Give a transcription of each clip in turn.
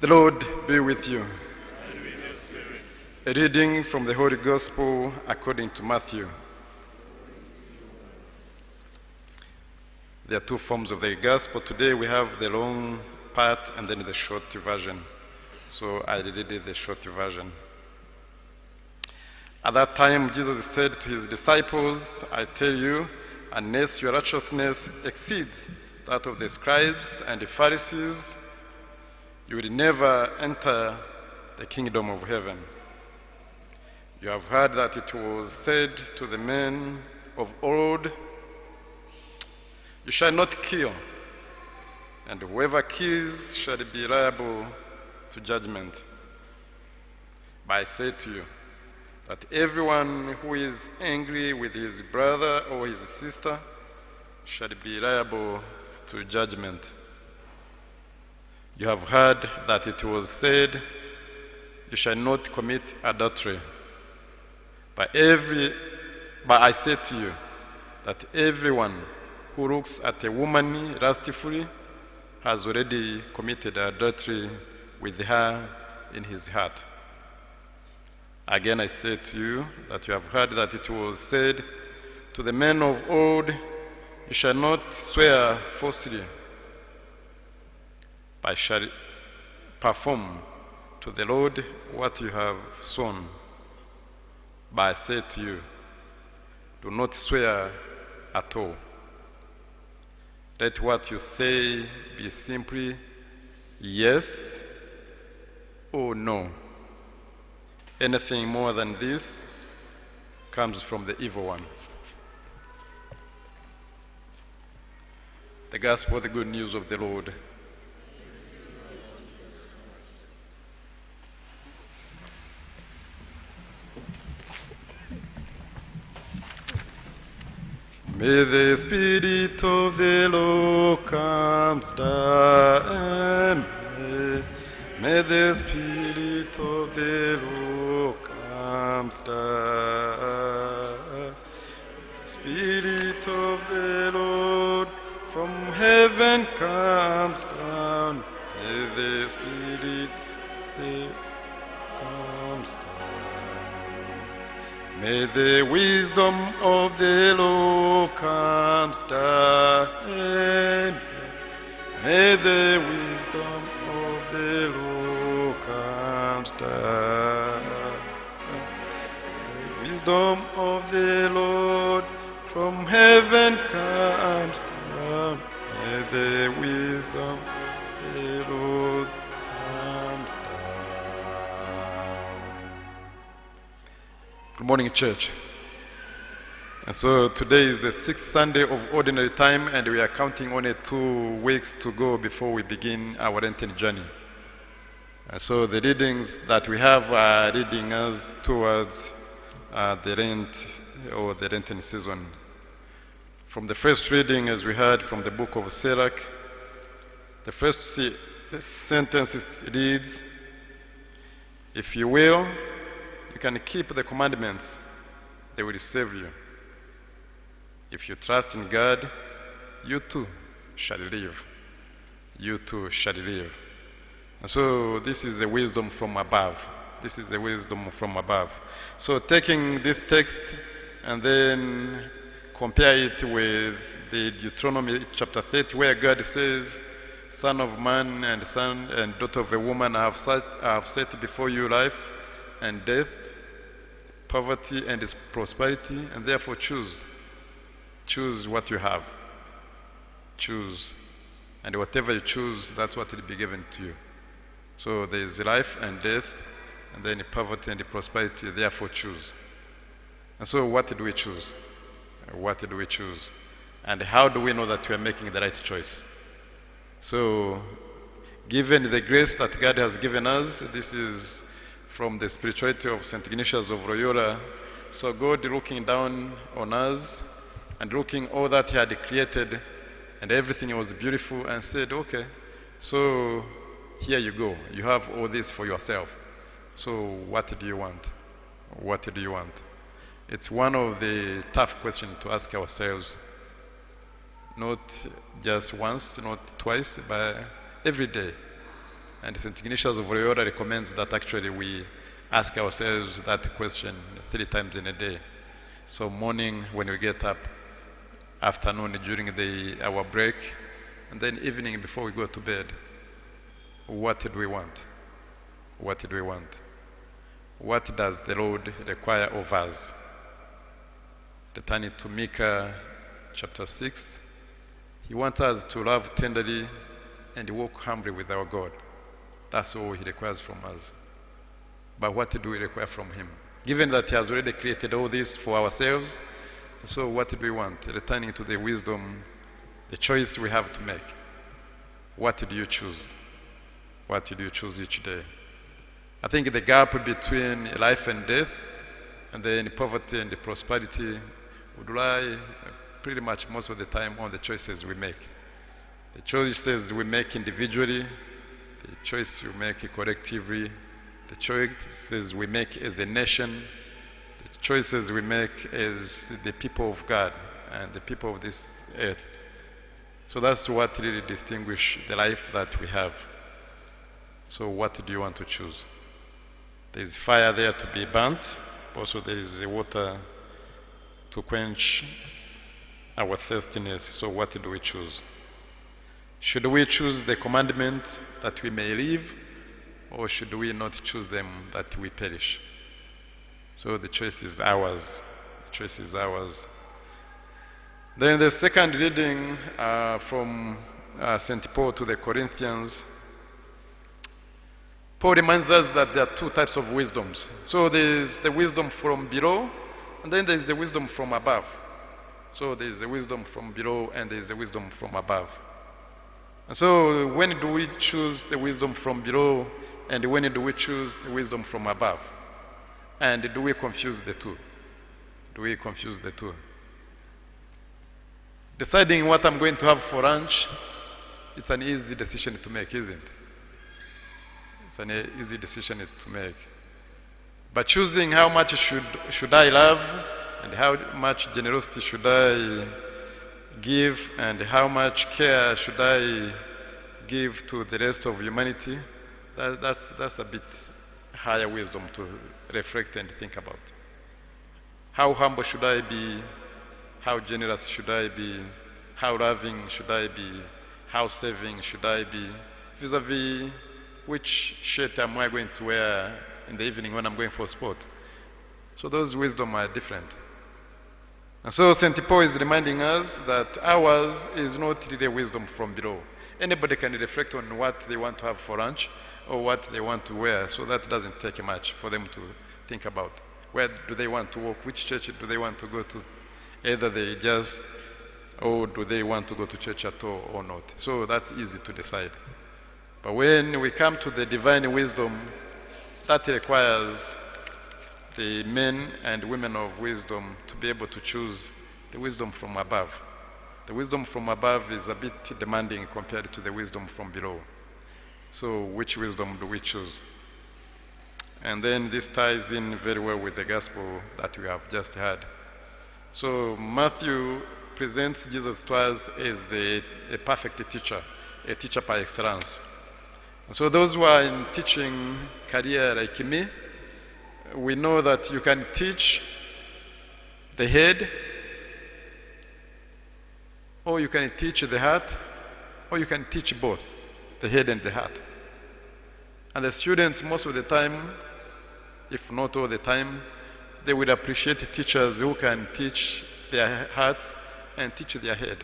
The Lord be with you. And with your spirit. A reading from the Holy Gospel according to Matthew. There are two forms of the Gospel. Today we have the long part and then the short version. So I read the short version. At that time, Jesus said to his disciples, I tell you, unless your righteousness exceeds that of the scribes and the Pharisees, you will never enter the kingdom of heaven. You have heard that it was said to the men of old, you shall not kill, and whoever kills shall be liable to judgment. But I say to you, that everyone who is angry with his brother or his sister shall be liable to judgment. You have heard that it was said, you shall not commit adultery. But I say to you that everyone who looks at a woman lustfully has already committed adultery with her in his heart. Again, I say to you that you have heard that it was said to the men of old, you shall not swear falsely, but shall perform to the Lord what you have sworn. But I say to you, do not swear at all. Let what you say be simply yes or no. Anything more than this comes from the evil one. The gospel, the good news of the Lord. May the Spirit of the Lord come down. May the Spirit of the Lord come down. Spirit of the Lord from heaven comes down. May the Spirit comes down. May the wisdom of the Lord comes down. May the wisdom of the Lord comes down. The wisdom of the Lord from heaven comes down. May the wisdom of the Lord comes down. Good morning, church. And so today is the 6th Sunday of Ordinary Time, and we are counting only 2 weeks to go before we begin our Lenten journey. And so the readings that we have are leading us towards the Lent or the Lenten season. From the first reading, as we heard from the book of Sirach, the first sentence reads, if you will, you can keep the commandments, they will save you. If you trust in God, you too shall live. You too shall live. And so this is the wisdom from above. This is the wisdom from above. So taking this text and then compare it with the Deuteronomy chapter 30, where God says, Son of man and son and daughter of a woman, I have set before you life and death, poverty and its prosperity, and therefore choose. Choose what you have. Choose. And whatever you choose, that's what will be given to you. So there is life and death, and then poverty and prosperity, therefore choose. And so what did we choose? What did we choose? And how do we know that we are making the right choice? So, given the grace that God has given us, this is from the spirituality of St. Ignatius of Loyola. So God looking down on us and looking all that he had created, and everything was beautiful, and said, okay, so here you go. You have all this for yourself. So what do you want? What do you want? It's one of the tough questions to ask ourselves. Not just once, not twice, but every day. And St. Ignatius of Loyola recommends that actually we ask ourselves that question 3 times in a day. So morning when we get up, afternoon during our break, and then evening before we go to bed. What do we want? What do we want? What does the Lord require of us? Returning to Micah chapter 6, He wants us to love tenderly and walk humbly with our God. That's all He requires from us. But what do we require from Him? Given that He has already created all this for ourselves, so what do we want? Returning to the wisdom, the choice we have to make. What do you choose? What do you choose each day? I think the gap between life and death, and then poverty and the prosperity, would lie pretty much most of the time on the choices we make. The choices we make individually, the choices we make collectively, the choices we make as a nation, the choices we make as the people of God and the people of this earth. So that's what really distinguishes the life that we have. So what do you want to choose? There is fire there to be burnt. Also there is a water to quench our thirstiness. So what do we choose? Should we choose the commandment that we may live, or should we not choose them that we perish? So the choice is ours. The choice is ours. Then the second reading from St. Paul to the Corinthians, Paul reminds us that there are 2 types of wisdoms. So there is the wisdom from below, and then there is the wisdom from above. So there is the wisdom from below, and there is the wisdom from above. And so when do we choose the wisdom from below, and when do we choose the wisdom from above? And do we confuse the two? Do we confuse the two? Deciding what I'm going to have for lunch, it's an easy decision to make, isn't it? It's an easy decision to make. But choosing how much should I love, and how much generosity should I give, and how much care should I give to the rest of humanity, that's a bit higher wisdom to reflect and think about. How humble should I be? How generous should I be? How loving should I be? How saving should I be? Vis-a-vis which shirt am I going to wear in the evening when I'm going for sport? So those wisdom are different. And so St. Paul is reminding us that ours is not really wisdom from below. Anybody can reflect on what they want to have for lunch or what they want to wear, so that doesn't take much for them to think about. Where do they want to walk? Which church do they want to go to? Either they just, or do they want to go to church at all or not? So that's easy to decide. But when we come to the divine wisdom, that requires the men and women of wisdom to be able to choose the wisdom from above. The wisdom from above is a bit demanding compared to the wisdom from below. So which wisdom do we choose? And then this ties in very well with the gospel that we have just heard. So Matthew presents Jesus to us as a perfect teacher, a teacher par excellence. And so those who are in teaching career like me, we know that you can teach the head, or you can teach the heart, or you can teach both, the head and the heart. And the students, most of the time, if not all the time, they would appreciate teachers who can teach their hearts and teach their head.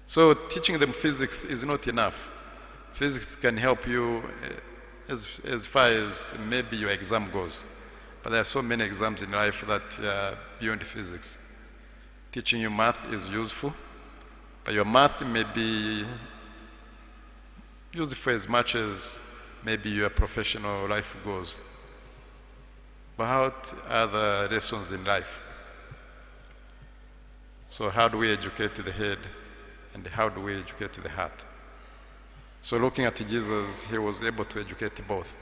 So teaching them physics is not enough. Physics can help you as far as maybe your exam goes. But there are so many exams in life that are beyond physics. Teaching you math is useful, but your math may be useful as much as maybe your professional life goes. But how are the lessons in life? So how do we educate the head, and how do we educate the heart? So looking at Jesus, he was able to educate both.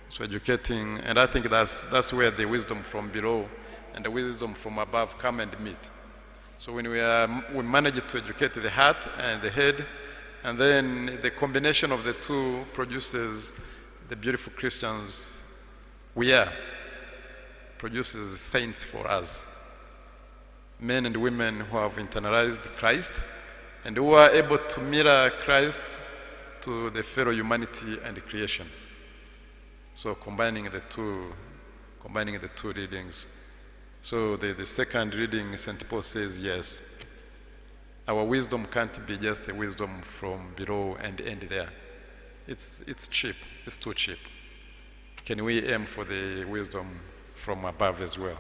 So educating, and I think that's where the wisdom from below and the wisdom from above come and meet. So when we manage to educate the heart and the head, And then the combination of the two produces the beautiful Christians we are, produces saints for us. Men and women who have internalized Christ and who are able to mirror Christ to the fellow humanity and creation. So combining the two readings. So the second reading, St. Paul says, yes, our wisdom can't be just a wisdom from below and end there. It's cheap. It's too cheap. Can we aim for the wisdom from above as well?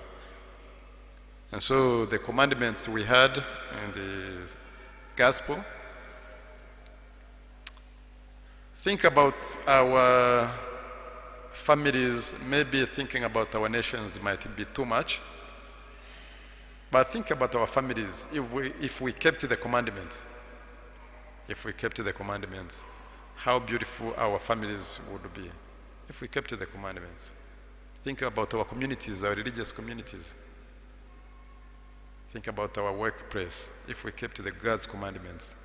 And so the commandments we had in the gospel, think about our families. Maybe thinking about our nations might be too much. But think about our families. If we kept the commandments, how beautiful our families would be. If we kept the commandments. Think about our communities, our religious communities. Think about our workplace. If we kept the God's commandments.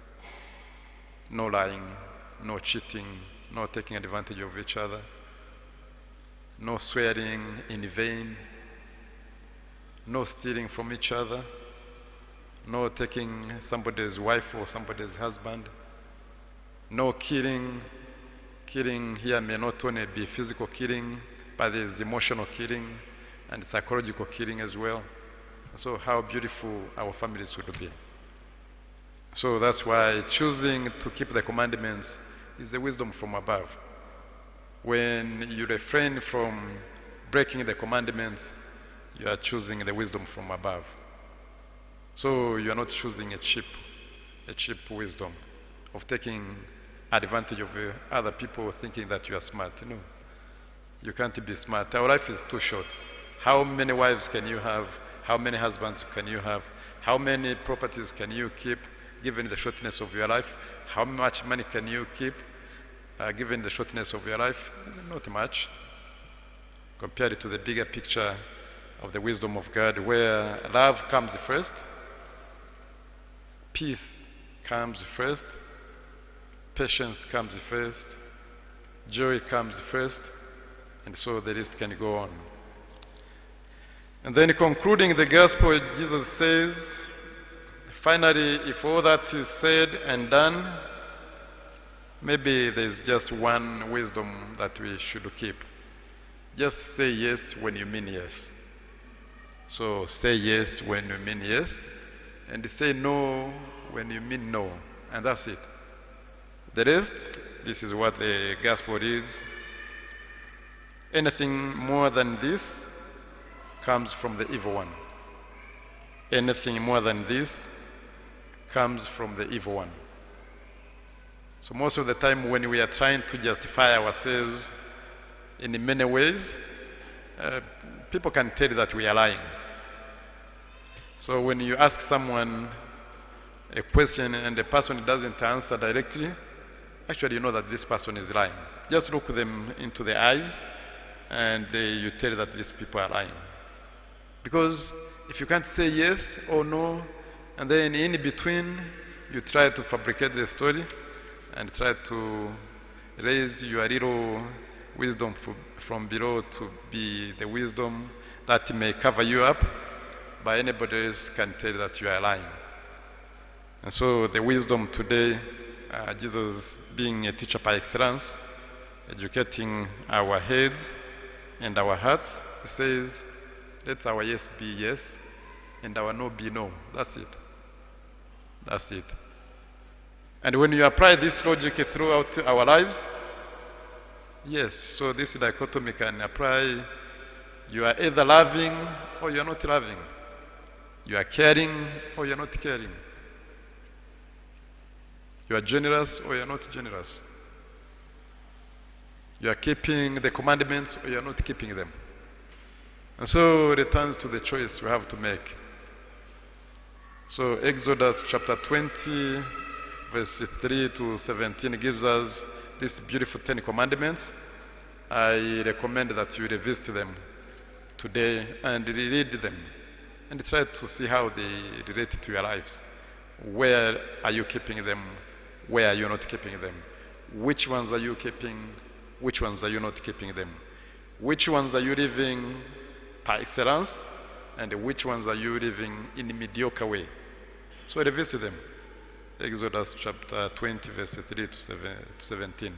No lying, no cheating, no taking advantage of each other, no swearing in vain, no stealing from each other, no taking somebody's wife or somebody's husband, no killing. Killing here may not only be physical killing, but there's emotional killing and psychological killing as well. So how beautiful our families would be. So that's why choosing to keep the commandments is the wisdom from above. When you refrain from breaking the commandments, you are choosing the wisdom from above. So you are not choosing a cheap wisdom of taking advantage of other people thinking that you are smart. No, you can't be smart. Our life is too short. How many wives can you have? How many husbands can you have? How many properties can you keep given the shortness of your life? How much money can you keep given the shortness of your life? Not much. Compared to the bigger picture of the wisdom of God, where love comes first, peace comes first, patience comes first, joy comes first, and so the list can go on. And then concluding the gospel, Jesus says, finally, if all that is said and done, maybe there's just one wisdom that we should keep. Just say yes when you mean yes. So say yes when you mean yes, and say no when you mean no, and that's it. The rest, this is what the gospel is. Anything more than this comes from the evil one. Anything more than this comes from the evil one. So most of the time when we are trying to justify ourselves in many ways, people can tell that we are lying. So when you ask someone a question and the person doesn't answer directly, actually you know that this person is lying. Just look them into the eyes and you tell that these people are lying. Because if you can't say yes or no, and then in between you try to fabricate the story and try to raise your little wisdom from below to be the wisdom that may cover you up, but anybody else can tell that you are lying. And so the wisdom today, Jesus being a teacher by excellence, educating our heads and our hearts, he says, let our yes be yes and our no be no. That's it. That's it. And when you apply this logic throughout our lives, yes, so this dichotomy can apply. You are either loving or you are not loving. You are caring or you are not caring. You are generous or you are not generous. You are keeping the commandments or you are not keeping them. And so it returns to the choice we have to make. So Exodus chapter 20, verse 3 to 17 gives us these beautiful 10 commandments. I recommend that you revisit them today and reread them and try to see how they relate to your lives. Where are you keeping them? where you're not keeping them. Which ones are you keeping? Which ones are you not keeping them? Which ones are you living par excellence? And which ones are you living in a mediocre way? So revisit them. Exodus chapter 20, verse 3 to 17.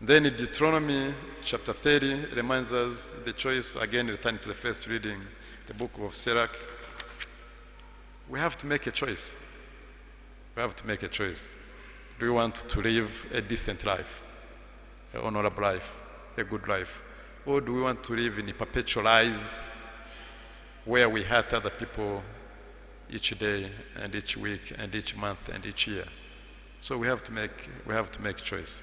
Then in Deuteronomy chapter 30 reminds us the choice, again returning to the first reading, the book of Sirach. We have to make a choice. We have to make a choice. Do we want to live a decent life, an honorable life, a good life? Or do we want to live in a perpetual lies where we hurt other people each day and each week and each month and each year? So we have to make choice.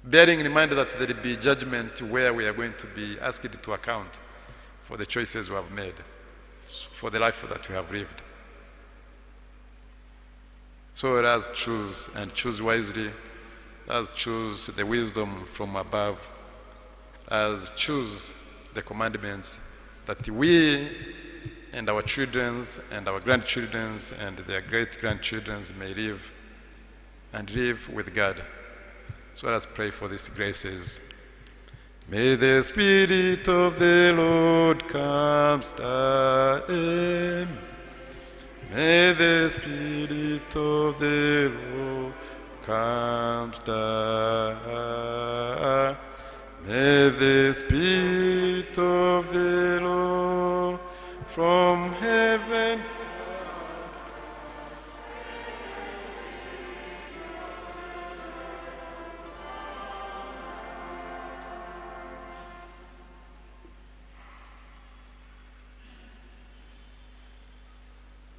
Bearing in mind that there will be judgment where we are going to be asked to account for the choices we have made, for the life that we have lived. So let us choose, and choose wisely. Let us choose the wisdom from above. Let us choose the commandments that we and our children's and our grandchildren's and their great-grandchildren's may live and live with God. So let us pray for these graces. May the Spirit of the Lord come down. May the Spirit of the Lord come down. May the Spirit of the Lord from heaven